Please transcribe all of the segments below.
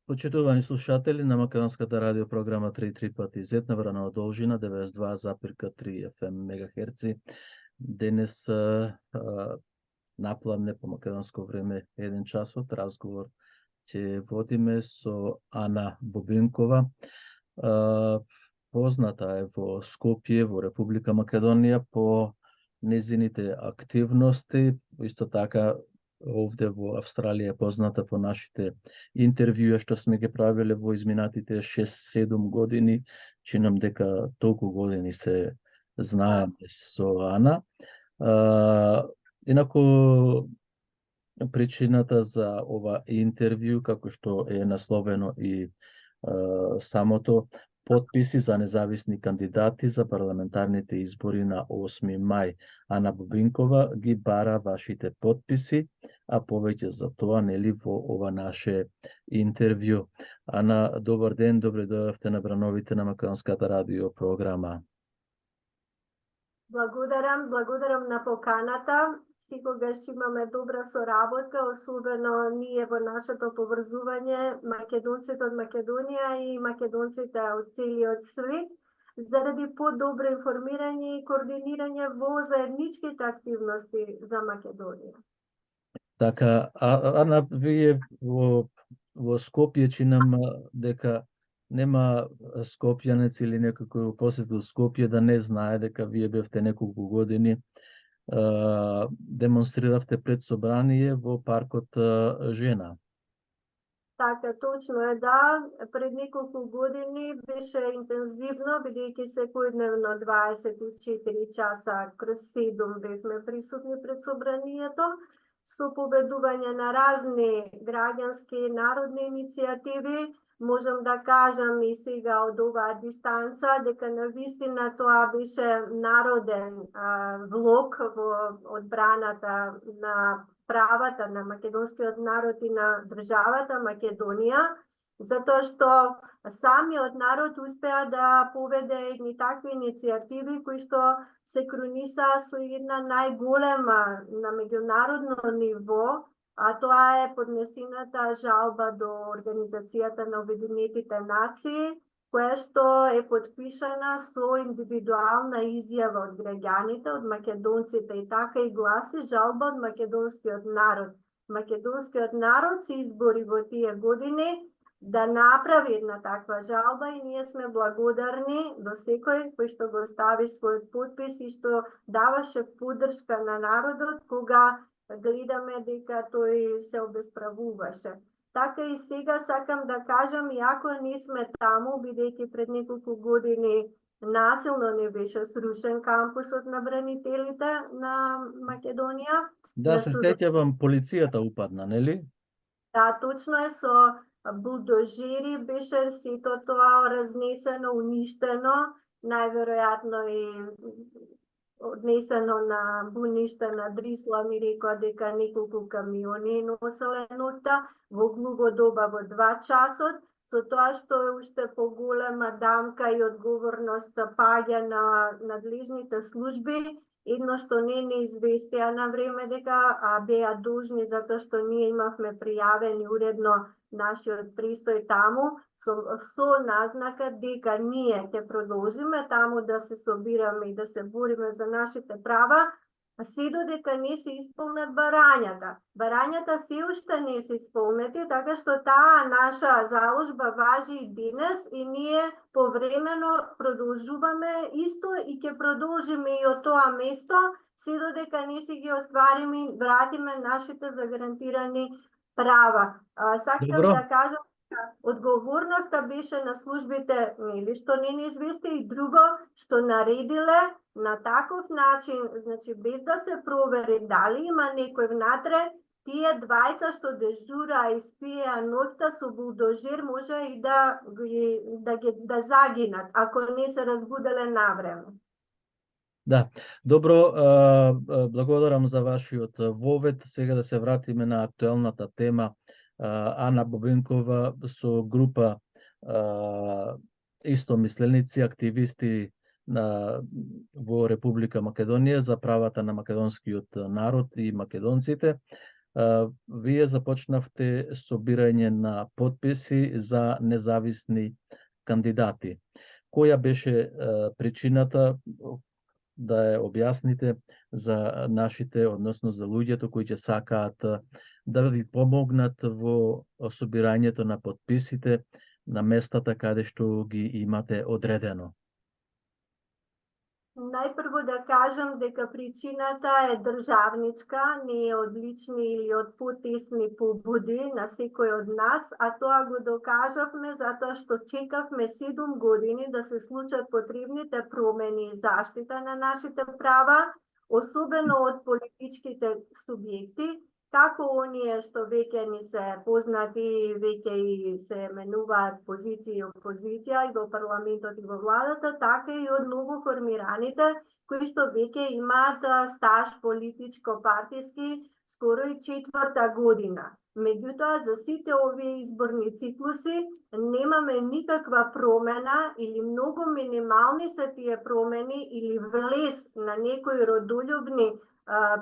Почитувани слушатели на Македонската радио програма 3 пати Z на врана должина 92,3 FM мегахерци. Денес напладне по македонско време 1 часот разговор ќе водиме со Ана Бобинкова. Позната е во Скопје, во Република Македонија по незините активности, исто така овде во Австралија е позната по нашите интервјуа што сме ги правиле во изминатите 6-7 години. Чинам дека толку години се знаеме со Ана. Инаку причината за ова интервју, како што е насловено и самото, подписи за независни кандидати за парламентарните избори на 8 мај. Ана Бобинкова ги бара вашите подписи, а повеќе за тоа нели во ова наше интервју. Ана, добар ден, добре дојдовте на брановите на Македонската радио програма. Благодарам на поканата. Секогаш имаме добра соработка, особено ние во нашето поврзување, македонците од Македонија и македонците од целиот свет, заради подобро информирање и координирање во заедничките активности за Македонија. Така, Ана, вие во Скопје чинам дека нема скопјанец или некој кој посетил Скопје да не знае дека вие бевте неколку години демонстриравте пред собрание во паркот Жена. Така, точно е, да. Пред неколку години беше интензивно, бидејќи секојдневно 24 часа кроз 7 бевме присутни пред собранието, со победување на разни граѓански и народни иницијативи. Можам да кажам и сега од оваа дистанца дека навистина тоа беше народен влог во одбраната на правата на македонскиот народ и на државата Македонија, затоа што самиот народ успеа да поведе едни такви иницијативи кои што се кронисаа со една најголема на меѓународно ниво, а тоа е поднесената жалба до Организацијата на Обединетите нации, која што е подпишана со индивидуална изјава од граѓаните, од македонците, и така и гласи жалба од македонскиот народ. Македонскиот народ се избори во тие години да направи една таква жалба и ние сме благодарни до секој кој што го стави својот подпис и што даваше поддршка на народот кога гледаме дека тој се обесправуваше. Така и сега сакам да кажам, иако не сме таму, бидејќи пред неколку години насилно не беше срушен кампусот на бранителите на Македонија. Да, се сеќавам, полицијата упадна, нели? Да, точно е, со булдожери беше сето тоа разнесено, уништено, најверојатно и однесено на буништа на Дрисла, ми рекоа дека неколку камиони носеле ноќта во глуво доба во 2 часот, со тоа што е уште поголема дамка и одговорност паѓа на надлежните служби, едно што не известија на време дека беа должни, затоа што ние имавме пријавени уредно нашиот престој таму, со назнака дека ние ќе продолжиме таму да се собираме и да се бориме за нашите права, се додека не се исполнат барањата. Барањата се уште не се исполнети, така што таа наша заложба важи и денес и ние повремено продолжуваме исто и ќе продолжиме и од тоа место, се додека не се ги оствариме, вратиме нашите загарантирани права. Сакам да кажам, одговорноста беше на службите, нели, што не извести, и друго што наредиле на таков начин, значи без да се провери дали има некој внатре, тие двајца што дежура и спиеа ноќта со булдожер може и да загинат, ако не се разбуделе навреме. Да, добро, благодарам за вашиот вовед. Сега да се вратиме на актуелната тема. Ана Бобинкова со група истомисленици, активисти во Република Македонија за правата на македонскиот народ и македонците Вие започнавте собирање на потписи за независни кандидати. Која беше причината да ја објасните за нашите, односно за луѓето кои ќе сакаат да ви помогнат во собирањето на потписите на местата каде што ги имате одредено? Најпрво да кажам дека причината е државничка, не е од лични или од потесни побуди на секој од нас, а тоа го докажавме затоа што чекавме 7 години да се случат потребните промени и заштита на нашите права, особено од политичките субјекти, како оние што веќе ни се познати, веќе и се менуваат позиција и опозиција и во парламентот и во владата, така и од ново формираните, кои што веќе имаат стаж политичко-партиски скоро и 4-та година. Меѓутоа, за сите овие изборни циклуси немаме никаква промена или многу минимални се тие промени или влез на некои родолюбни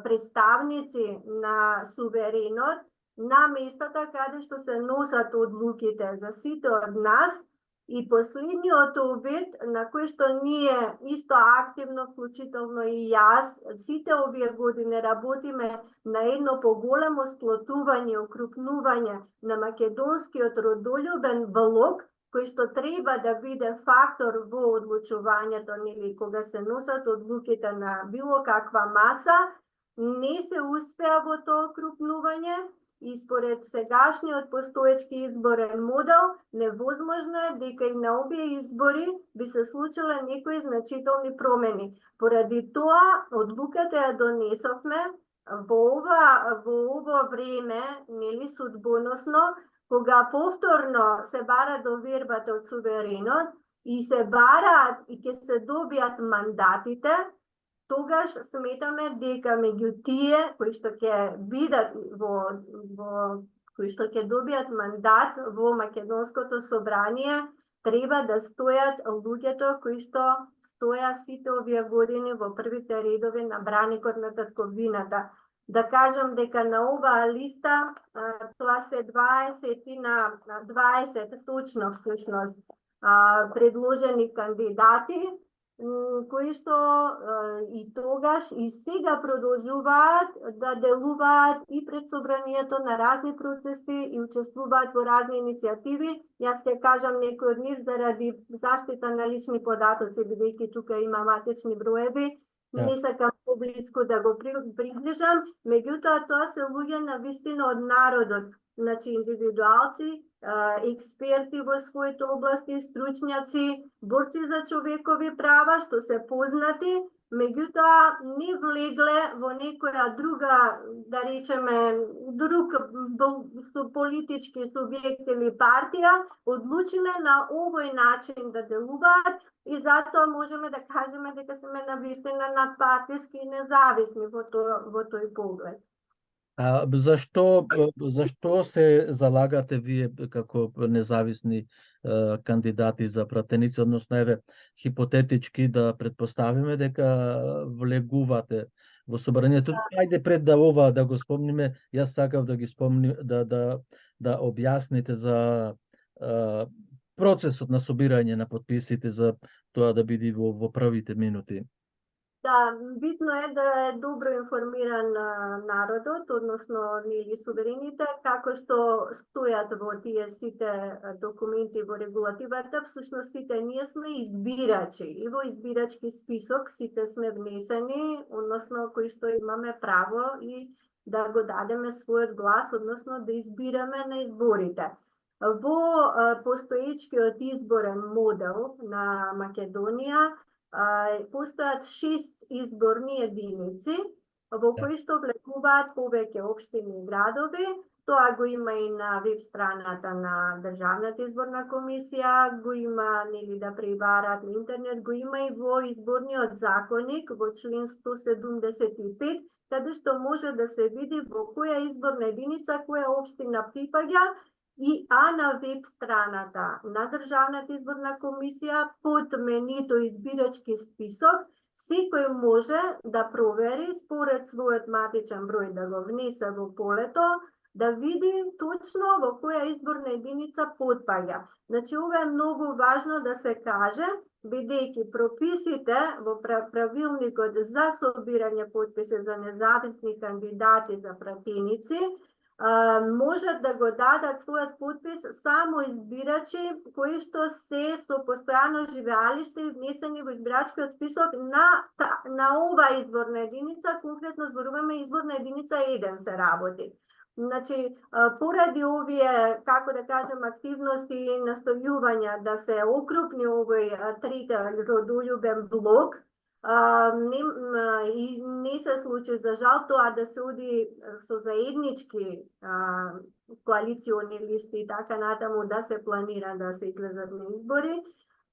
представници на суверенот на местата каде што се носат одлуките за сите од нас и последниот обид на кој што ние исто активно, вклучително и јас, сите овие години работиме на едно поголемо сплотување, укрупнување на македонскиот родолюбен блок, кој што треба да биде фактор во одлучувањето, нели, кога се носат одлуките на било каква маса, не се успеа во тоа укрупнување и според сегашниот постоечки изборен модел, невозможно е дека и на овие избори би се случиле некои значителни промени. Поради тоа, одлуката ја донесовме во ова време, нели, судбоносно, кога повторно се бара довербата од суверенот и се бараат и ќе се добијат мандатите, тогаш сметаме дека меѓу тие кои што ќе бидат кои што ќе добијат мандат во македонското собрание, треба да стојат луѓето кои што стоја сите овие години во првите редови на браникот на татковината. Да кажам дека на оваа листа, тоа се 20 точно всушност предложени кандидати, кои што и тогаш и сега продолжуваат да делуваат и пред собранието на разни протести и учествуваат во разни иницијативи. Јас ќе кажам некои од нив заради заштита на лични податоци, бидејќи тука има матични броеви, не сакам поблиску да го приближам, меѓутоа тоа се луѓе на вистина од народот, значи индивидуалци, експерти во своите области, стручњаци, борци за човекови права, што се познати, меѓутоа не влегле во некоја друга, да речеме, друг политички субјект или партија, одлучиле на овој начин да делуваат и затоа можеме да кажеме дека сме навистина надпартиски и независни во тој поглед. Зашто се залагате вие како независни кандидати за пратеници, односно еве хипотетички да предпоставиме дека влегувате во собранието? Ајде пред да ова да го спомниме, јас сакав да ги спомним да објасните за процесот на собирање на потписите, за тоа да биде во првите минути. Да, битно е да е добро информиран народот, односно нели суверените, како што стојат во тие сите документи во регулативата, всушност сите ние сме избирачи и во избирачки список сите сме внесени, односно кои што имаме право и да го дадеме својот глас, односно да избираме на изборите. Во постоечкиот изборен модел на Македонија постојат 6 изборни единици, во кои што влегуваат повеќе општини и градови. Тоа го има и на веб страната на Државната изборна комисија, го има, нели, да пребараат на интернет, го има и во изборниот законник, во член 175, каде што може да се види во која изборна единица, која општина припаѓа, на веб страната на Државната изборна комисија под менито избирачки список секој може да провери според својот матичен број, да го внесе во полето, да види точно во која изборна единица потпаѓа. Значи, ова е многу важно да се каже, бидејќи прописите во правилникот за собирање потписи за независни кандидати за пратеници можат да го дадат својот потпис само избирачи кои што се со постојано живеалиште и внесени во избирачкиот список на ова изборна единица, конкретно зборуваме изборна единица 1 се работи. Значи, поради овие, како да кажем, активности и настојувања да се окрупни овој трите родолюбен блок, и не се случи за жал тоа да се оди со заеднички коалициони листи и така натаму да се планира да се излезат на избори.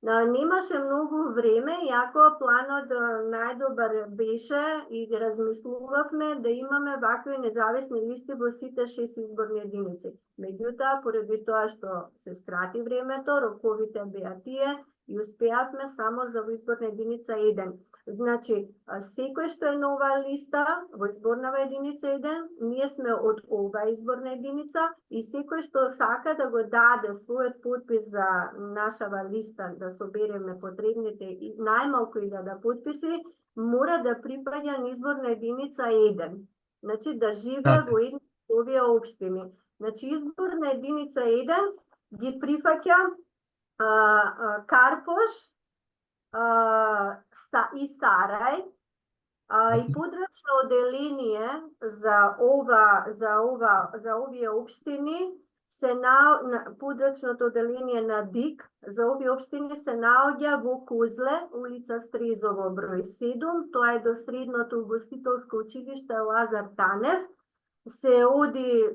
Немаше многу време, иако планот најдобар беше и размислувавме да имаме вакви независни листи во сите 6 изборни единици. Меѓутоа, поради тоа што се скрати времето, роковите беа тие и успеавме само за изборна единица 1. Значи, секој што е на оваа листа, во изборнава единица 1, ние сме од оваа изборна единица и секој што сака да го даде својот потпис за нашава листа, да собереме потребните и најмалку 1000 потписи, мора да припаѓа на изборна единица 1. Значи, да живее во една од овие општини. Значи, изборна единица 1 ги прифаќа Карпош и Сарај, и подрачно оделение за овие општини подрачното оделение на ДИК за овие општини се наоѓа во Козле, улица Стрезово број 7, тоа е до средното угостителско училиште Лазар Танев. Се оди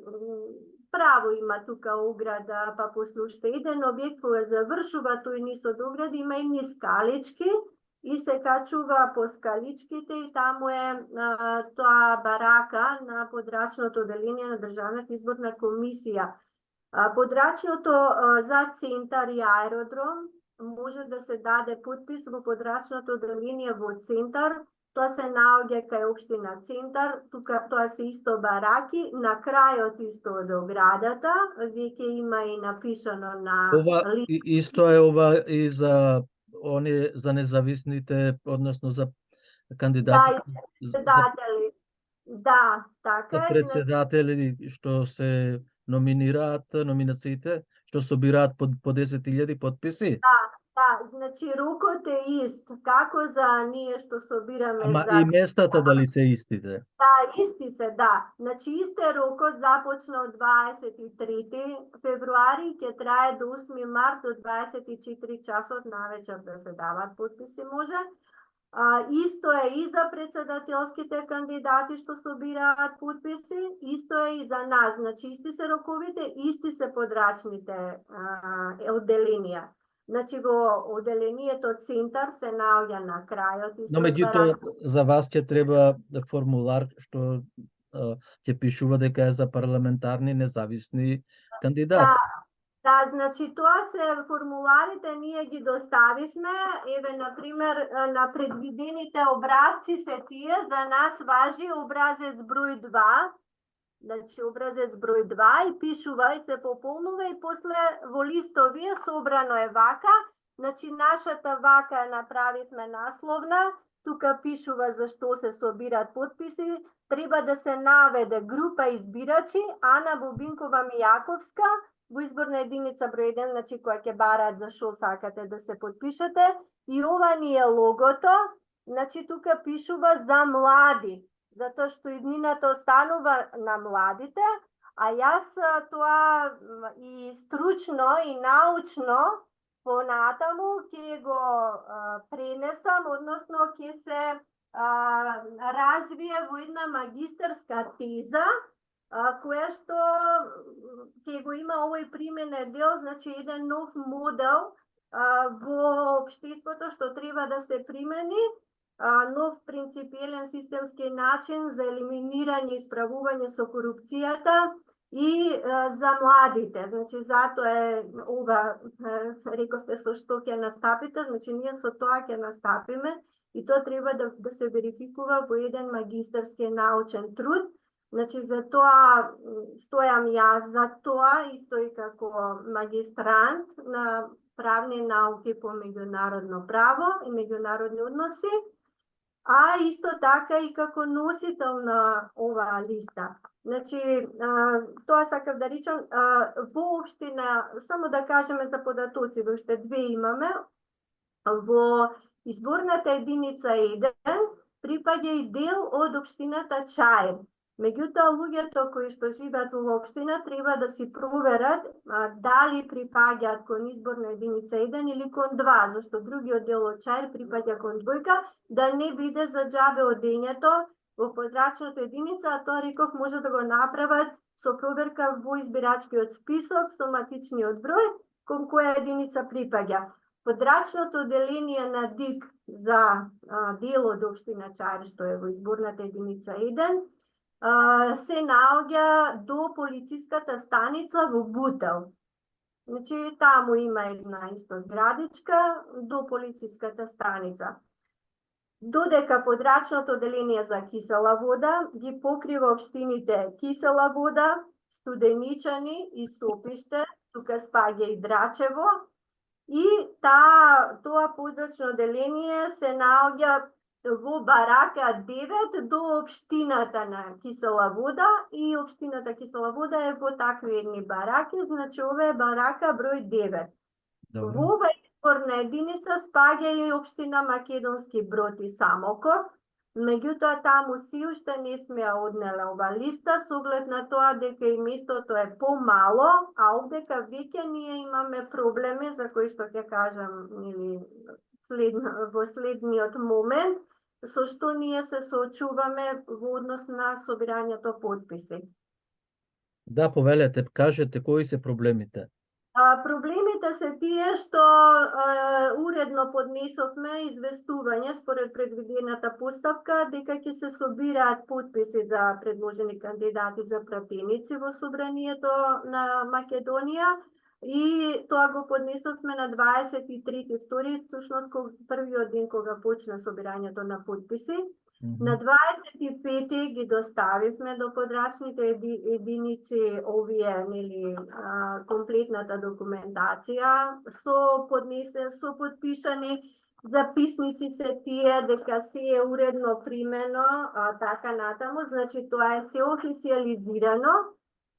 право има тука ограда, па после уште еден објект кој завршува тој низ од огради, има и низ скалички и се качува по скаличките и таму е тоа барака на подрачното оделение на Државната изборна комисија. Подрачното за центар и аеродром може да се даде потпис во подрачното оделение во центар. Тоа се наоѓа кај општина Центар, тука тоа се исто бараки, на крајот исто од оградата, веќе има и напишано на Исто е ова и за независните, односно за кандидати. Да, така е. Председатели што се номинираат, номинациите, што собираат по 10.000 потписи. Да, значи рокот е ист, како за ние што собираме Ама за... и местата дали се истите? Да, исти се, да. Значи исте рокот започна од 23 февруари и ќе трае до 8 март до 24 часот навечер да се дават потписи може. Исто е и за председателските кандидати што собираат потписи, исто е и за нас. Значи исти се роковите, исти се подрачните одделенија. Значи во оделението Центар се наоѓа на крајот. Но меѓутоа за вас ќе треба формулар што ќе пишува дека е за парламентарни независни кандидати. Да, значи тоа се формуларите ние ги доставивме, еве на пример на предвидените образци се тие, за нас важи образец број 2. Значи образец број 2 и пишува и се пополнува и после во листовие собрано е вака. Значи нашата вака направивме насловна, тука пишува за што се собираат потписи, треба да се наведе група избирачи, Ана Бобинкова Мијаковска, во изборна единица број 1, значи која ќе бараат за што сакате да се потпишете, и ова ни е логото, значи тука пишува за млади, затоа што иднината останува на младите, а јас тоа и стручно и научно понатаму ќе го пренесам, односно ќе се развие во една магистарска теза, која што ќе го има овој применен дел, значи еден нов модел во општеството што треба да се примени, нов принципиелен системски начин за елиминирање и справување со корупцијата и за младите. Значи затоа е ова, рековте со што ќе настапите, значи ние со тоа ќе настапиме и тоа треба да се верификува во еден магистарски научен труд. Значи, за тоа стојам јас, за тоа исто и како магистрант на правни науки по меѓународно право и меѓународни односи, а исто така и како носител на оваа листа. Значи, тоа сакав да речам, во општина, само да кажеме за податоци, уште две имаме, во изборната единица 1 припаѓа и дел од општината Чаир. Меѓутоа, луѓето кои што живеат во општина треба да си проверат дали припаѓаат кон изборна единица 1 или кон 2, зашто другиот дел од Чаир припаѓа кон 2, да не биде за џабе одењето во подрачната единица, а тоа реков може да го направат со проверка во избирачкиот список, со матичниот број, кон која единица припаѓа. Подрачното деление на ДИК за дел од општина Чаир, што е во изборната единица 1, се наоѓа до полициската станица во Бутел. Значи, таму има една исто зградичка до полициската станица. Додека подрачното деление за кисела вода ги покрива општините Кисела вода, Студеничани и Сопиште, тука спаѓа и Драчево, и тоа подрачно деление се наоѓа во барака 9 до општината на Кисела вода, и општината Кисела вода е во такви едни бараки, значи ова е барака број 9. Добро. Во ова изборна единица спаѓа и општина Македонски Брод и Самоков, меѓутоа таму си уште не сме ја однеле ова листа, со оглед на тоа дека и местото е помало, а овдека веќе ние имаме проблеми за кои што ќе кажам во следниот момент, со што ние се соочуваме во однос на собирањето подписи. Да, повелете, кажете кои се проблемите. Проблемите се тие што уредно поднесовме известување според предвидената постапка дека ќе се собираат подписи за предложени кандидати за пратеници во собранието на Македонија, и тоа го поднесовме на 23.2, всушност првиот ден кога почна собирањето на подписи. На 25 ги доставивме до подрачните единици овие, комплетната документација со подпишани записници се тие дека се е уредно примено, така натаму, значи тоа е се официализирано.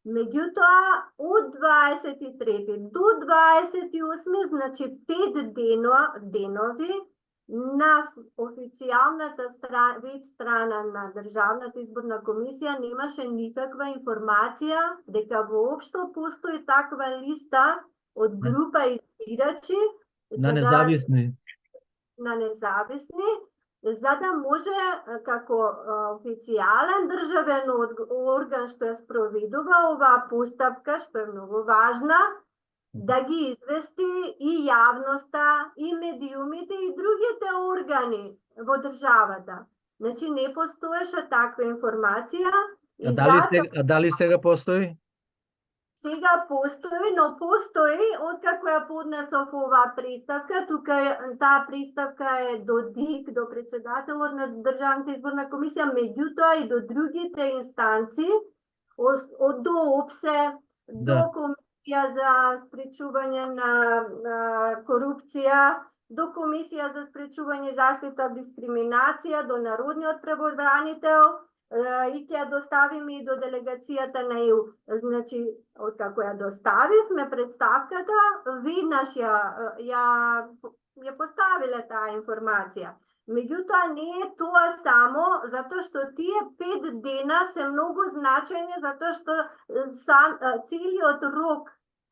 Меѓутоа, од 23 до 28, значи 5 денови, на официјалната веб страна на Државната изборна комисија немаше никаква информација дека воопшто постои таква листа од група избирачи на независни, за да може како официјален државен орган што ја спроведува оваа постапка, што е многу важна, да ги извести и јавноста, и медиумите, и другите органи во државата. Значи, не постоеше таква информација. А дали сега постои? Сега постои, но постои откако ја поднесов оваа приставка. Тука таа приставка е до ДИК, до председателот на Државната изборна комисија, меѓутоа и до другите инстанци, до ОПСЕ, до Комисија за спречување на корупција, до Комисија за спречување и заштита од дискриминација, до Народниот правобранител, и ќе ја доставиме и до делегацијата на ЕУ. Значи, откако ја доставивме представката, веднаш ја поставиле таа информација. Меѓутоа, не е тоа само, затоа што тие 5 дена се многу значајни, затоа што целиот рок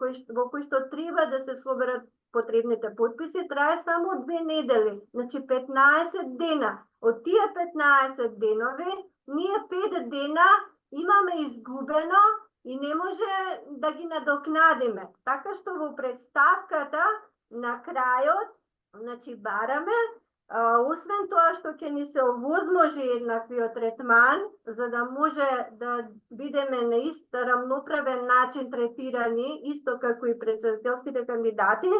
во кој што треба да се соберат потребните подписи трае само 2 недели, значи 15 дена. Од тие 15 денови, ние 5 дена имаме изгубено и не може да ги надокнадиме. Така што во представката на крајот, значи бараме, освен тоа што ќе ни се овозможи еднаквиот третман, за да може да бидеме на ист рамноправен начин третирани, исто како и председателските кандидати,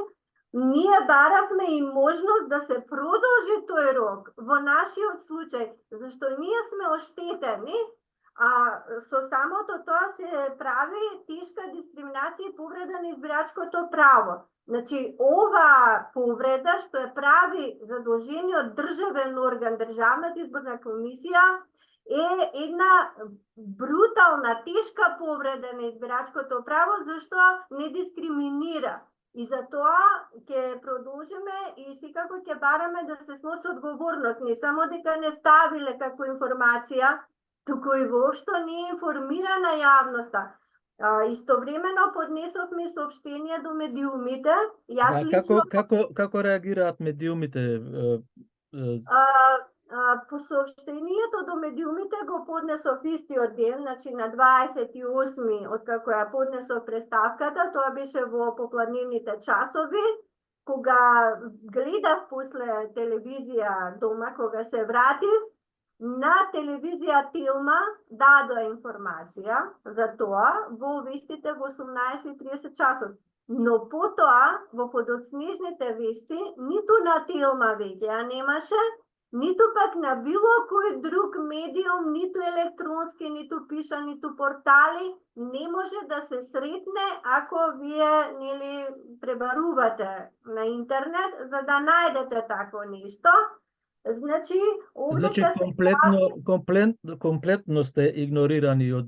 ние баравме и можност да се продолжи тој рок во нашиот случај, зашто ние сме оштетени, а со самото тоа се прави тешка дискриминација и повреда на избирачкото право. Значи, ова повреда што е прави задолжениот државен орган, Државната изборна комисија, е една брутална, тешка повреда на избирачкото право, зашто не дискриминира. И за тоа ќе продолжиме и секако ќе бараме да се сноси одговорност, не само дека не ставиле како информација, туку и воопшто не е информирана јавноста. Истовремено поднесовме соопштение до медиумите. Јас лично како реагираат медиумите? По сообщението до медиумите го поднесов истиот ден, значи на 28-ми, откако ја поднесов представката, тоа беше во попладневните часови, кога гледав после телевизија дома, кога се вратив, на телевизија Телма дадоа информација за тоа во вестите во 18:30 часов. Но потоа, во подоцнежните вести, ниту на Телма веќе ја немаше, ниту пак на било кој друг медиум, ниту електронски, ниту пиша, ниту портали, не може да се сретне ако вие нели пребарувате на интернет за да најдете тако нешто. Значи, комплетно сте игнорирани од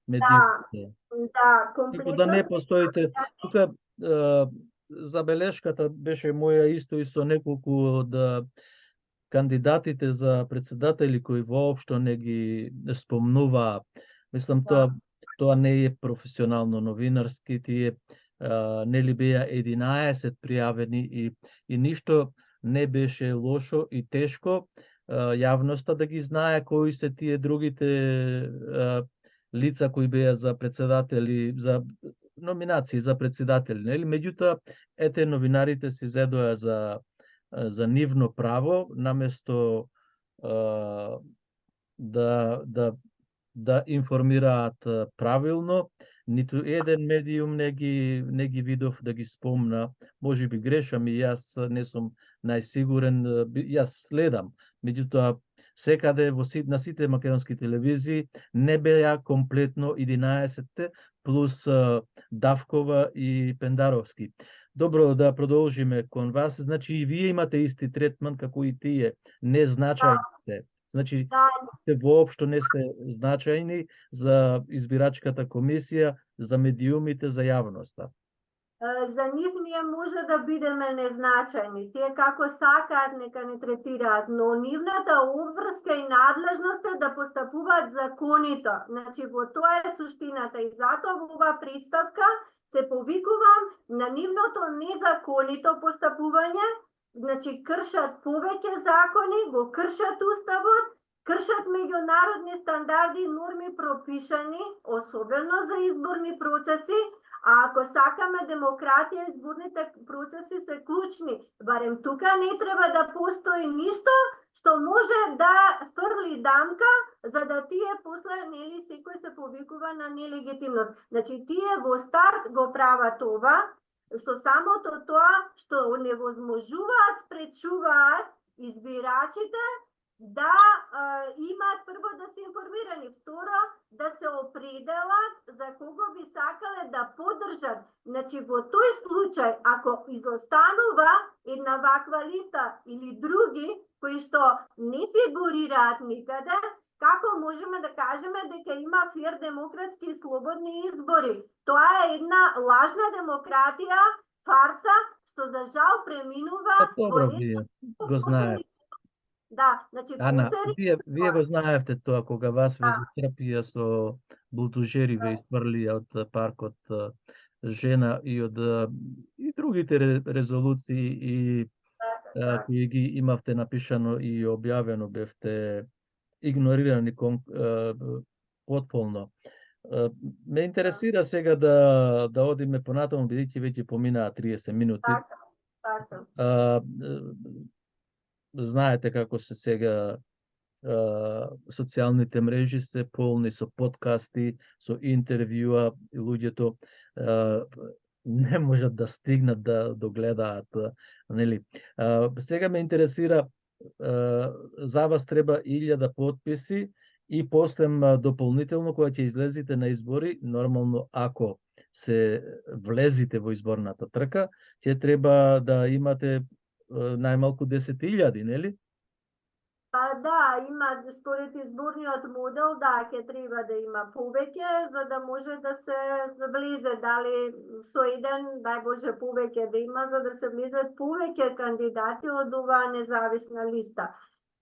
медиумите. Да, комплетно. Да не постоите. Тука забелешката беше моја исто и со неколку од кандидатите за председатели кои воопшто не ги спомнуваа. Мислам, тоа не е професионално новинарски, тие нели беа 11 пријавени и ништо не беше лошо и тешко јавноста да ги знае кои се тие другите лица кои беа за председатели, за номинации за председатели, нели? Меѓутоа, ете новинарите си зедоа за нивно право, наместо да информираат правилно. Ниту еден медиум не ги видов да ги спомна. Може би грешам и јас не сум најсигурен, јас следам. Меѓутоа, секаде на сите македонски телевизии не беа комплетно 11 плюс Давкова и Пендаровски. Добро, да продолжиме кон вас. Значи и вие имате исти третман како и тие, незначајните. Значи, сте воопшто не сте значајни за избирачката комисија, за медиумите, за јавноста. За нив ние може да бидеме незначајни. Тие како сакаат нека не третираат, но нивната обврска и надлежност е да постапуваат законито. Значи, во тоа е суштината и затоа во оваа представка се повикувам на нивното незаконито постапување. Значи, кршат повеќе закони, го кршат уставот, кршат меѓународни стандарди и норми пропишани, особено за изборни процеси, а ако сакаме демократија, изборните процеси се клучни. Барем тука не треба да постои ништо што може да фрли дамка, за да тие после нели секој се повикува на нелегитимност. Значи, тие во старт го прават ова, со самото тоа што невозможуваат, спречуваат избирачите да имаат прво да се информирани, второ да се определат за кого би сакале да поддржат. Значи, во тој случај, ако изостанува една ваква листа или други кои што не фигурираат никаде, како можеме да кажеме дека има фер, демократски и слободни избори? Тоа е една лажна демократија, фарса, што за жал преминува во вие го знаете. Да, значи Ана, вие го знаевте тоа кога вас ве затрпија со булдожери ве испрлија од паркот Жена и од и другите резолуции и кои ги имавте напишано и објавено, бевте игнорирани потполно. Ме интересира сега да одиме понатаму, бидејќи веќе поминаа 30 минути. Знаете како се сега социјалните мрежи се полни со подкасти, со интервјуа, луѓето не можат да стигнат да догледаат, нели. Сега ме интересира, за вас треба 1000 потписи и после дополнително кога ќе излезете на избори, нормално ако се влезите во изборната трка, ќе треба да имате најмалку 10.000, нели? Pa da, ima според изборниот модел, да, ќе треба да има повеќе, за да може да се влезе, дали со еден, дај Боже, повеќе да има, за да се влезат повеќе кандидати од оваа независна листа.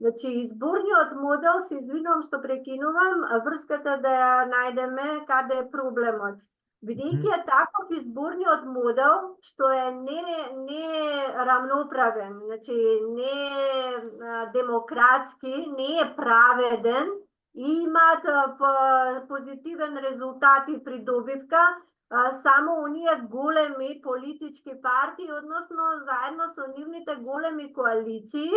Значи, изборниот модел, се извинувам што прекинувам, врската да ја најдеме каде е проблемот. Бидејќи е таков изборниот модел, што е не рамноправен, значи не демократски, не е праведен и имаат позитивен резултат и придобивка само оние големи политички партии, односно заедно со нивните големи коалиции,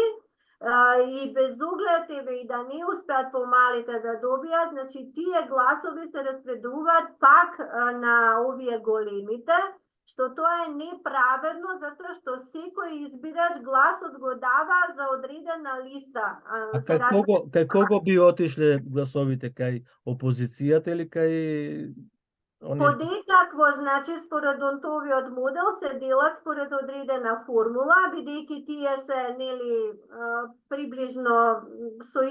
и без оглед и да не успеат помалите да добијат, значи тие гласови се распределуваат пак на овие големите, што тоа е неправедно, затоа што секој избирач гласот го дава за одредена листа. А кај кого би отишле гласовите, кај опозицијата или кај Подетакво, значи, според онтовиот модел се делат според одредена формула, бидејќи тие се, нели, приближно со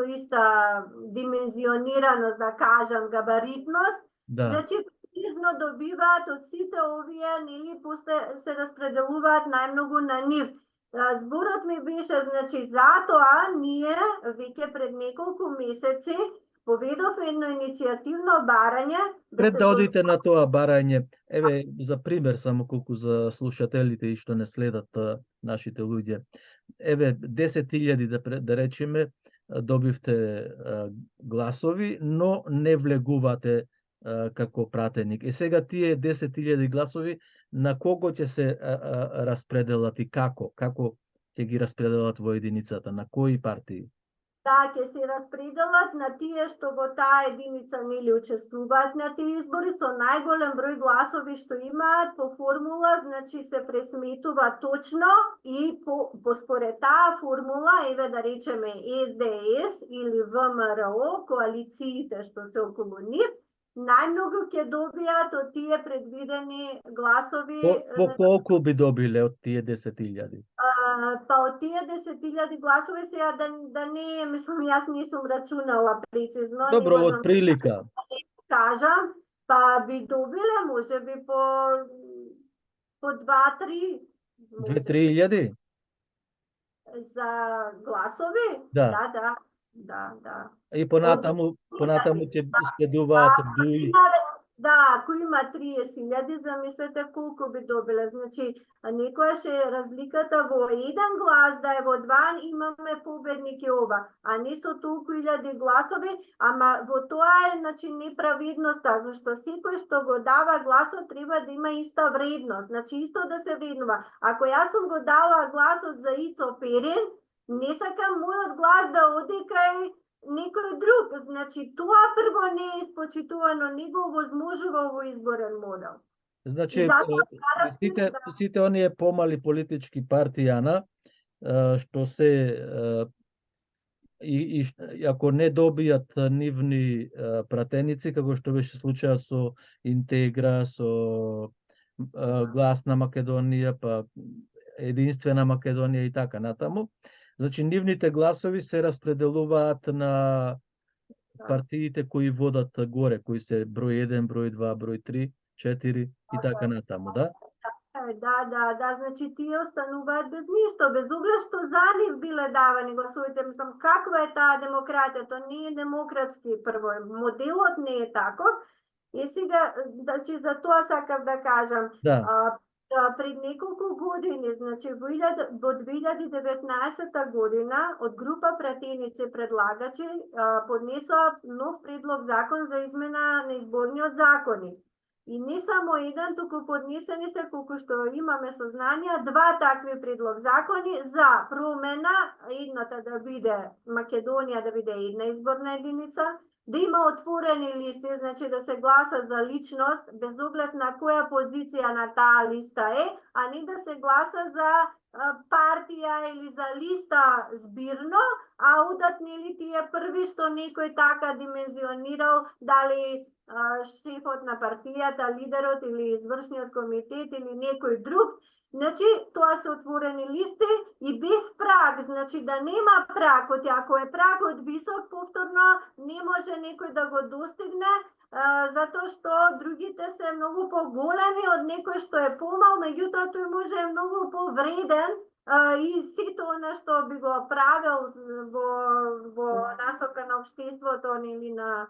иста димензионираност, да кажам, габаритност, Да. значи, приближно добиваат од сите овие, нели, после се распределуваат најмногу на нив. Зборот ми беше, значи, затоа ние веќе пред неколку месеци поведов едно иницијативно барање. Пред да одите на тоа барање, еве за пример само колку за слушателите и што не следат нашите луѓе. Еве 10.000 да речеме добивте гласови, но не влегувате како пратеник. И сега тие 10.000 гласови на кого ќе се распределат и како? Како ќе ги распределат во единицата? На кои партии? Да, ќе се распределат на тие што во таа единица нели учествуваат на тие избори со најголем број гласови што имаат по формула, значи се пресметува точно и по според таа формула, еве да речеме СДС или ВМРО, коалициите што се околу нив, најмногу ќе добијат од тие предвидени гласови. По колку би добиле од тие 10.000? Па од тие 10.000 гласови сега да не, мислам, јас не сум рачунала прецизно. Добро, од прилика. Кажам, па би добиле може би по 2-3. 2-3 за гласови? Да. Да. И понатаму ќе следуваат дуи. Да, ако има 30.000, замислете колку би добиле. Значи, некојаш е разликата во еден глас, да е во два, имаме победник и ова, а не со толку илјади гласови, ама во тоа е, значи, неправедноста, зашто секој што го дава гласот треба да има иста вредност, значи исто да се вреднува. Ако јас сум го дала гласот за Ицо Перин, не сакам мојот глас да оди кај некој друг, значи тоа прво не е испочитувано, не го овозможува во изборен модел. Значи, сите оние помали политички партии, Ана, што се и ако не добијат нивни пратеници, како што беше случајот со Интегра, со Глас на Македонија, па Единствена Македонија и така натаму, значи нивните гласови се распределуваат на партиите кои водат горе, кои се број 1, број 2, број 3, 4 и така натаму, да? Да, значи тие остануваат без ништо, без оглед што за нив биле давани гласовите. Мислам, каква е таа демократија? Тоа не е демократски прво, моделот не е таков. И сега, значи за тоа сакав да кажам, пред неколку години, значи во 2019 година, од група пратеници предлагачи поднесоа нов предлог закон за измена на изборниот закони. И не само еден, туку поднесени се, колку што имаме сознанија, два такви предлог закони за промена, едната да биде Македонија да биде една изборна единица, да има отворени листи, значи да се гласа за личност, без оглед на која позиција на таа листа е, а не да се гласа за партија или за листа збирно, а одат нели тие први што некој така димензионирал, дали шефот на партијата, лидерот или извршниот комитет или некој друг. Значи, тоа се отворени листи и без праг, значи да нема праг, ако е прагот висок, повторно не може некој да го достигне, затоа што другите се многу поголеми од некој што е помал, меѓутоа тој може е многу повреден и сето она што би го правил во насока на општеството или на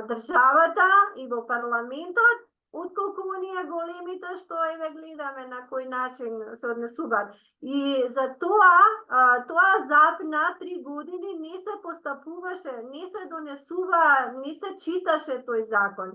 државата и во парламентот, отколку оние големите што еве гледаме на кој начин се однесуваат. И за тоа запна 3 години не се постапуваше, не се донесува, не се читаше тој закон.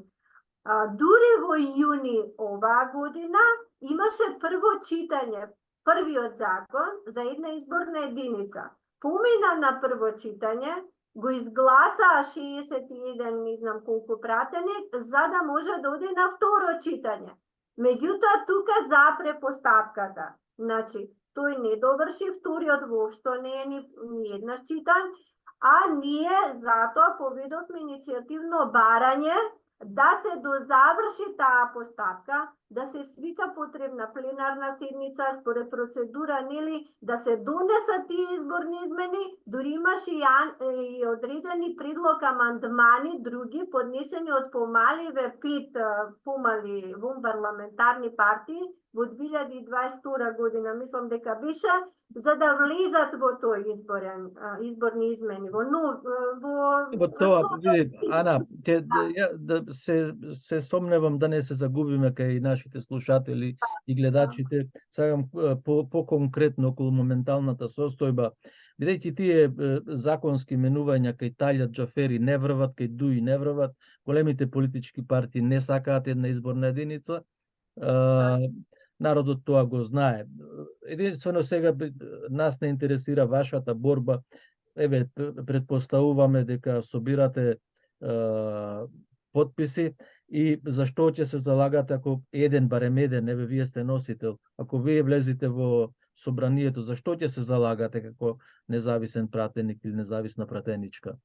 Дури во јуни оваа година имаше прво читање, првиот закон за една изборна единица. Помина на прво читање, го изгласаа 61, не знам колку пратеник, за да може да оди на второ читање. Меѓутоа, тука запре постапката. Значи, тој не доврши вториот, воопшто не е ни еднаш читан, а ние затоа поведовме иницијативно барање да се дозаврши таа постапка, да се свика потребна пленарна седница според процедура, нели, да се донесат тие изборни измени, дури имаше и одредени предлог амандмани, други, поднесени од помаливе 5 помали парламентарни партии во 2022 година, мислам дека беше, за да влезат во тој изборни измени, Во тоа, види, Ана, се сомневам да не се загубиме кај нашите слушатели и гледачите. Сакам по-конкретно околу моменталната состојба. Бидејќи тие законски менувања кај Талјат Џафери не врват, кај Дуи не врват, големите политички партии не сакаат една изборна единица, народот тоа го знае. Единствено сега нас не интересира вашата борба. Еве, предпоставуваме дека собирате подписи и зашто ќе се залагате ако барем еден, еве вие сте носител, ако вие влезете во собранието, зашто ќе се залагате како независен пратеник или независна пратеничка?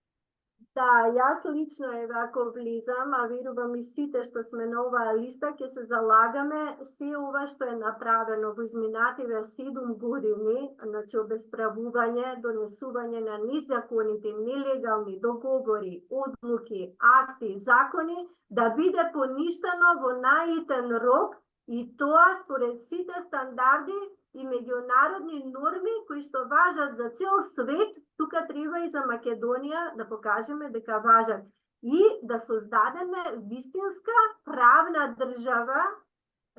Да, јас лично ако влизам, а верувам и сите што сме на оваа листа, ќе се залагаме се ова што е направено во изминативе 7 години, значи обесправување, донесување на незаконите, нелегални договори, одлуки, акти, закони, да биде поништено во најитен рок и тоа според сите стандарди и меѓународни норми кои што важат за цел свет, тука треба и за Македонија да покажеме дека важат. И да создадеме вистинска правна држава,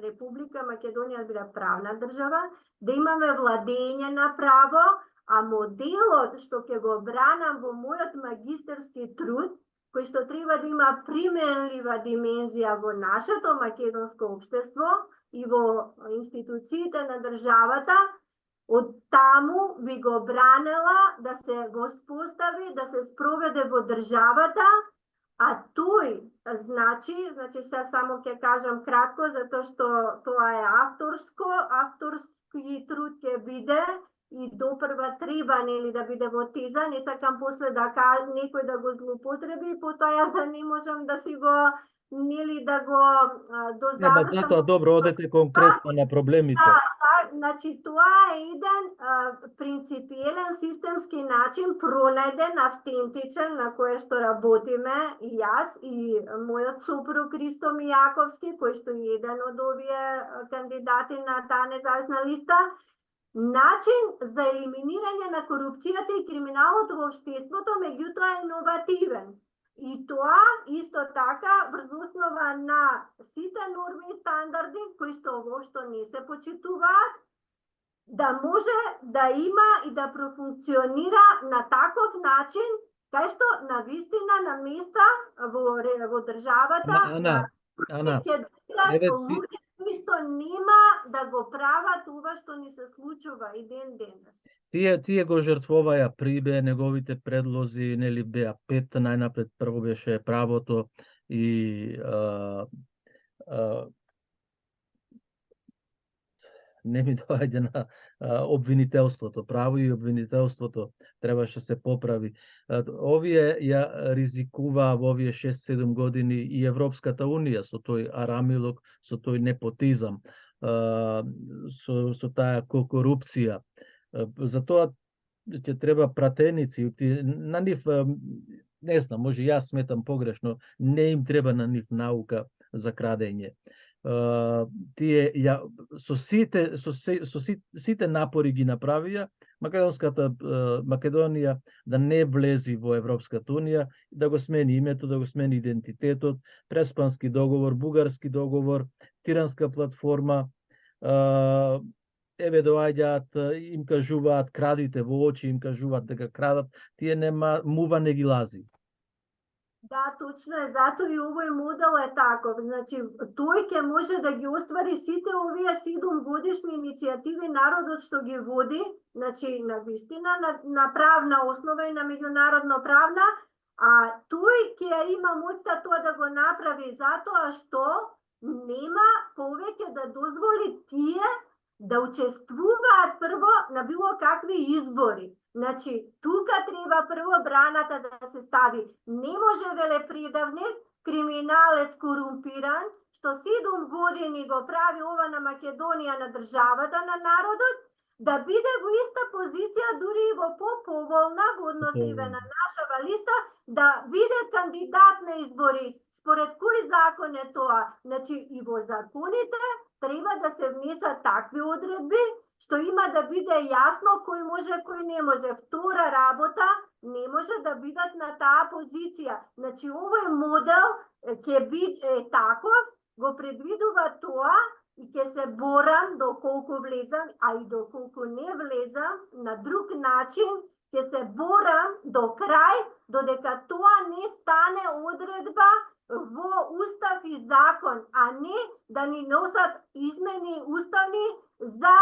Република Македонија биде правна држава, да имаме владење на право, а моделот што ќе го бранам во мојот магистерски труд, кој што треба да има применлива димензија во нашето македонско општество и во институциите на државата, од таму ви го бранела да се воспостави, да се спроведе во државата, а тој значи се само ќе кажам кратко, затоа што тоа е авторски труд ќе биде и допрва треба нели да биде во теза, не сакам после да некој да го злоупотреби, потоа јас да не можам да си го нели да го дозавршам. Затоа добро одете конкретно на проблемите. Да, значи тоа е еден принципиелен системски начин, пронајден, автентичен, на кој што работиме и јас и мојот сопруг Христо Мијаковски, кој што е еден од овие кандидати на таа независна листа, начин за елиминирање на корупцијата и криминалот во општеството, меѓутоа е иновативен. И тоа исто така врз основа на сите норми и стандарди кои што воопшто не се почитуваат, да може да има и да профункционира на таков начин кај што на вистина на места во државата Ана, ќе бидат луѓе кои што нема да го прават ова што ни се случува и ден денес. Тие го жртвоваја Прибе, неговите предлози, нели беа 5, најнапред прво беше правото и не ми доаѓа на обвинителството, право и обвинителството требаше се поправи. Овие ја ризикуваа во овие 6-7 години и Европската Унија со тој арамилок, со тој непотизам, со таа корупција. Затоа ќе треба пратеници, на нив, не знам, може јас сметам погрешно, не им треба на нив наука за крадење. Тие со сите напори ги направија Македонија да не влези во Европската Унија, да го смени името, да го смени идентитетот, Преспански договор, Бугарски договор, Тиранска платформа, еве доаѓаат, им кажуваат крадите во очи, им кажуваат дека крадат, тие нема, мува не ги лази. Да, точно е, затоа и овој модел е таков. Значи, тој ќе може да ги оствари сите овие 7 годишни иницијативи народот што ги води, значи на вистина на правна основа и на меѓународно правна, а тој ќе има моќта тоа да го направи затоа што нема повеќе да дозволи тие да учествуваат прво на било какви избори. Значи, тука треба прво браната да се стави. Не може велепредавник, криминалец, корумпиран, што 7 години го прави ова на Македонија, на државата, на народот, да биде во иста позиција, дури и во поповолна во односиве на нашава листа, да биде кандидат на избори. Според кој закон е тоа? Значи, и во законите треба да се внесат такви одредби, што има да биде јасно кој може, кој не може. Втора работа, не може да бидат на таа позиција. Значи, овој модел ќе биде таков, го предвидува тоа и ќе се борам доколку влезам, а и доколку не влезам, на друг начин ќе се борам до крај, додека тоа не стане одредба во устав и закон, а не да ни носат измени уставни за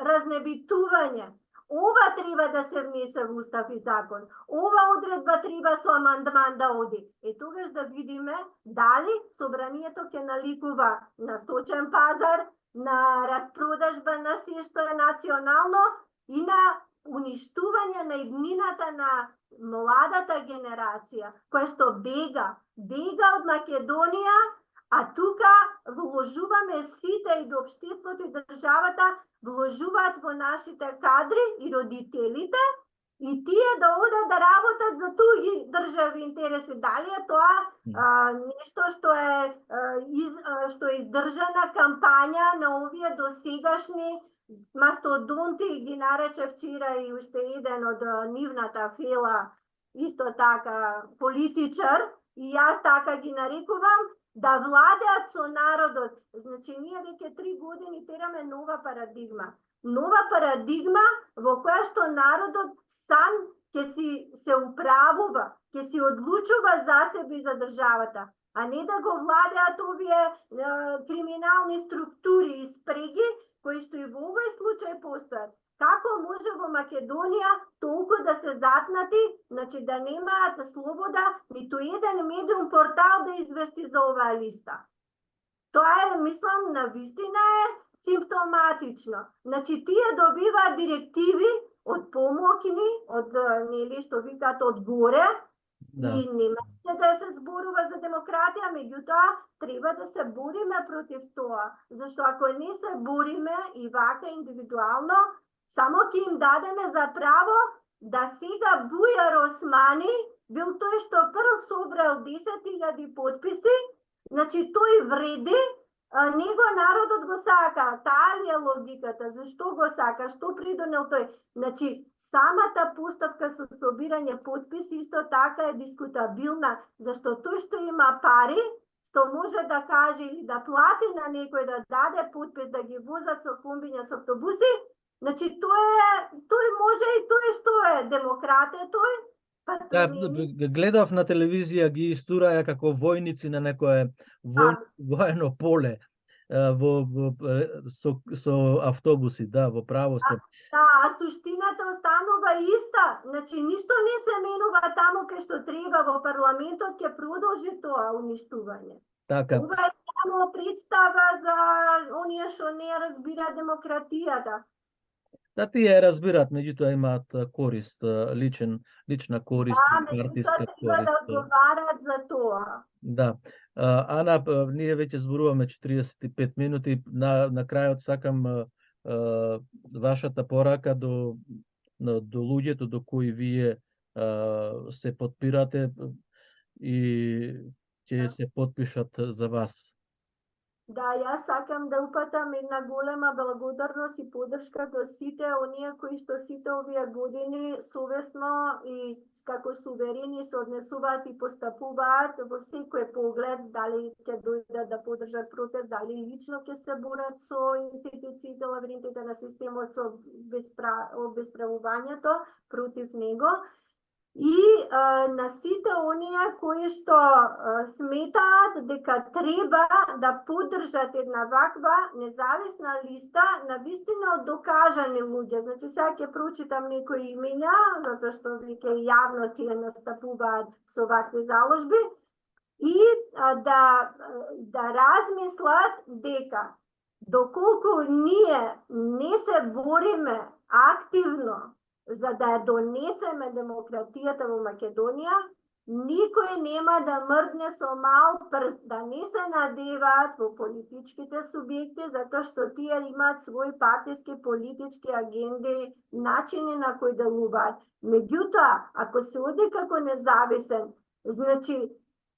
разнебитување. Ова треба да се внесе во устав и закон. Ова одредба треба со амандман да оди. Тогаш да видиме дали собранието ќе наликува на сточен пазар, на распродажба на се што е национално и на уништување на иднината на младата генерација, која што бега од Македонија, а тука вложуваме сите и до општеството и државата, вложуваат во нашите кадри и родителите, и тие да одат да работат за туѓи држави интереси. Дали е тоа нешто што е издржана кампања на овие досегашни мастодонти, ги нарече вчера и уште еден од нивната фела, исто така политичар, и јас така ги нарекувам, да владеат со народот. Значи, ние веќе 3 години тераме нова парадигма. Нова парадигма во која што народот сам ќе се управува, ќе си одлучува за себе и за државата, а не да го владеат овие криминални структури и спреги, кои што и во овој случај постојат. Како може во Македонија толку да се затнати, значи да немаат слобода ниту еден медиум портал да извести за оваа листа? Тоа е, мислам, навистина е симптоматично. Значи, тие добиваат директиви од помоќни, од, нели, што викаат, од горе, и не може да се зборува за демократија, меѓутоа треба да се бориме против тоа. Зашто ако не се бориме и вака индивидуално, само ќе им дадеме за право да сега Бујар Османи бил тој што прв собрал 10.000 подписи, значи тој вреди, него народот го сака. Таа ли е логиката? Зашто го сака? Што придонел тој? Значи, самата постапка со собирање подписи исто така е дискутабилна, зашто тој што има пари, што може да каже или да плати на некој да даде подпис да ги возат со комбиња со автобуси, значи тој може и тој што е демократ е тој. Да, гледав на телевизија ги истураја како војници на некое воено поле. со автобуси, да, во право сте. Да, а суштината останува иста. Значи, ништо не се менува таму кај што треба во парламентот, ќе продолжи тоа уништување. Така, Ова е само представа за оние што не ја разбираат демократијата. да тие разбираат, меѓутоа имаат корист, лична корист, Да, меѓутоа партиска треба да корист. одговарат за тоа. Да. Ана, ние веќе зборуваме 45 минути. На крајот сакам вашата порака до луѓето до кои вие се подпирате и ќе се подпишат за вас. Да, јас сакам да упатам една голема благодарност и поддршка до сите оние кои што сите овие години совесно и како суверени се однесуваат и постапуваат во секој поглед, дали ќе дојдат да поддржат протест, дали лично ќе се борат со институциите, лавринтите на системот, со обесправувањето против него. И на сите оние кои што сметаат дека треба да поддржат една ваква независна листа на вистина од докажани луѓе. Значи, сега ќе прочитам некои имења, затоа што веќе јавно тие настапуваат со вакви заложби, и да размислат дека доколку ние не се бориме активно за да ја донесеме демократијата во Македонија, никој нема да мрдне со мал прст, да не се надеваат во политичките субјекти, затоа што тие имаат своји партиски политички агенди, начини на кои делуваат. Меѓутоа, ако се оди како независен, значи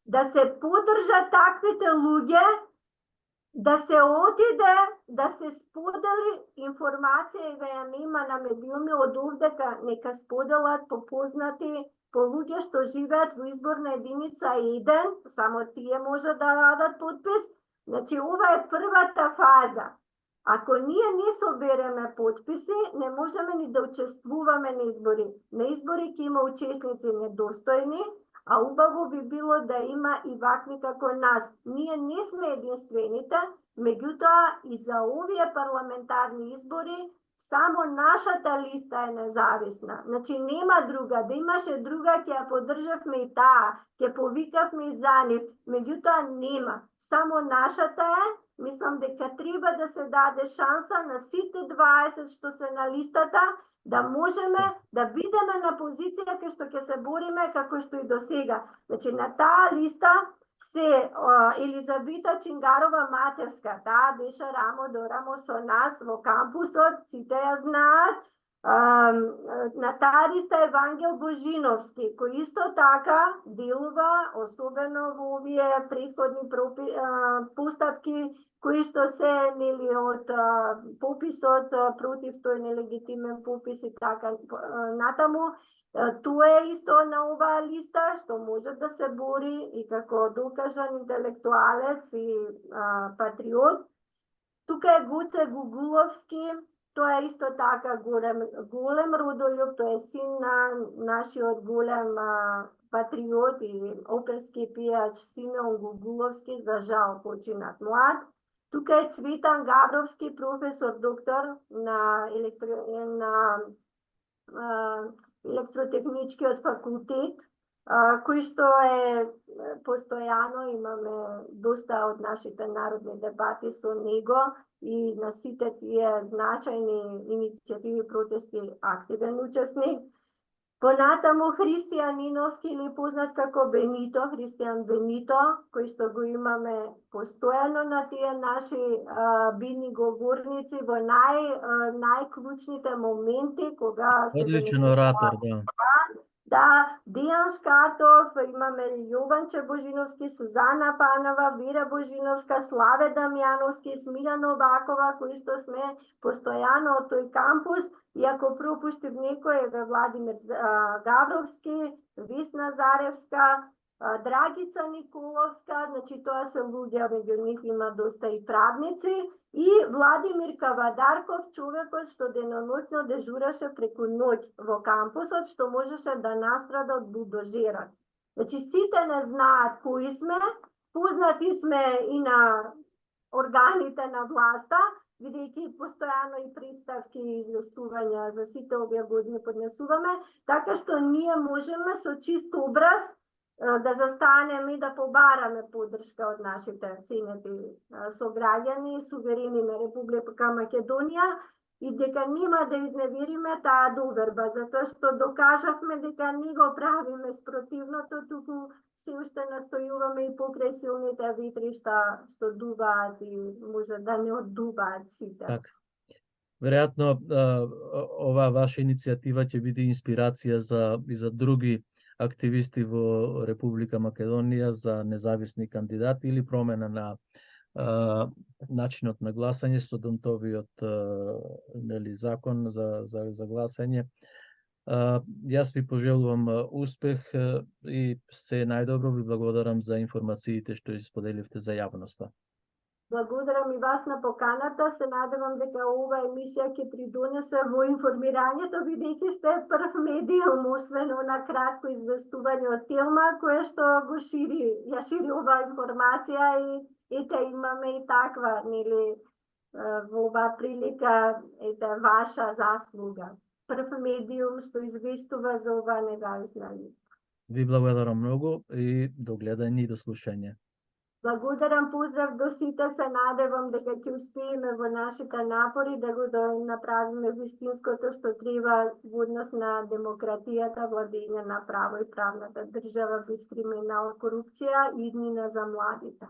да се поддржат таквите луѓе, да се отиде, да се сподели информација и да ја нема на медиуми од овдека, нека споделат по познати, по луѓе што живеат во изборна единица 1, само тие може да дадат подпис. Значи, ова е првата фаза. Ако ние не собереме подписи, не можеме ни да учествуваме на избори. На избори ќе има учесници недостојни, а убаво би било да има и вакви како нас. Ние не сме единствените, меѓутоа и за овие парламентарни избори само нашата листа е независна. Значи нема друга, да имаше друга ќе ја поддржавме и таа, ќе повикавме и за нив, меѓутоа нема. Само нашата е, мислам дека треба да се даде шанса на сите 20 што се на листата, да можеме да бидеме на позиција кај што ќе се бориме како што и до сега. Значи, на таа листа се Елизавета Чингарова Матерска, таа беше рамо до рамо со нас во кампусот, сите ја знаат. На таа листа е Евангел Божиновски, кој исто така делува, особено во овие претходни постапки, кои што се нели од пописот против тој нелегитимен попис и така натаму. Тоа е исто на оваа листа што може да се бори и како докажан интелектуалец и патриот. Тука е Гоце Гугуловски, тоа е исто така голем родолюб, тоа е син на нашиот голем патриот и оперски пејач Симеон Гугуловски, за жал починат млад. Тука е Цветан Габровски, професор доктор на електротехничкиот факултет, кој што е постојано, имаме доста од нашите народни дебати со него и на сите тие значајни иницијативи, протести, активен учесник. Понатаму Христијан Ниновски, или познат како Бенито, Христијан Бенито, кој што го имаме постојано на тие наши бидни говорници во најклучните моменти кога се Одличен оратор, да. Да, Дијан Шкартов, имаме Јованче Божиновски, Сузана Панова, Вира Божиновска, Славе Дамјановски, Смиља Новакова, кои што сме постојано од тој кампус, и ако пропуштив некој е Владимир Гавровски, Висна Заревска, Драгица Николовска, значи тоа се луѓе, меѓу нив има доста и правници, и Владимир Кавадарков, човекот што деноноќно дежураше преку ноќ во кампусот, што можеше да настрада од булдожерот. Значи сите не знаат кои сме, познати сме и на органите на власта, бидејќи постојано и представки и известувања за сите овие години поднесуваме, така што ние можеме со чист образ да застанеме и да побараме поддршка од нашите ценети сограѓани, суверени на Република Македонија, и дека нема да изневериме таа доверба, затоа што докажавме дека не го правиме спротивното, туку се уште настојуваме и покрај силните ветри што дуваат и може да не оддуваат сите. Така. Веројатно оваа ваша иницијатива ќе биде инспирација и за други активисти во Република Македонија за независни кандидати или промена на начинот на гласање со Донтовиот закон за гласање. Јас ви пожелувам успех и се најдобро. Ви благодарам за информациите што споделивте за јавноста. Благодарам и вас на поканата. Се надевам дека ова емисија ќе придонесе во информирањето, бидејќи сте прв медиум, освен на кратко известување од Телма, кое што ја шири ова информација и ете имаме и таква, нели, во оваа прилика, ете ваша заслуга. Прв медиум што известува за оваа независна листа. Ви благодарам многу и до гледање и до слушање. Благодарам, поздрав до сите, се надевам дека ќе успееме во нашите напори да го направиме вистинското што треба во однос на демократијата, владење на право и правната држава без криминал, корупција и иднина за младите.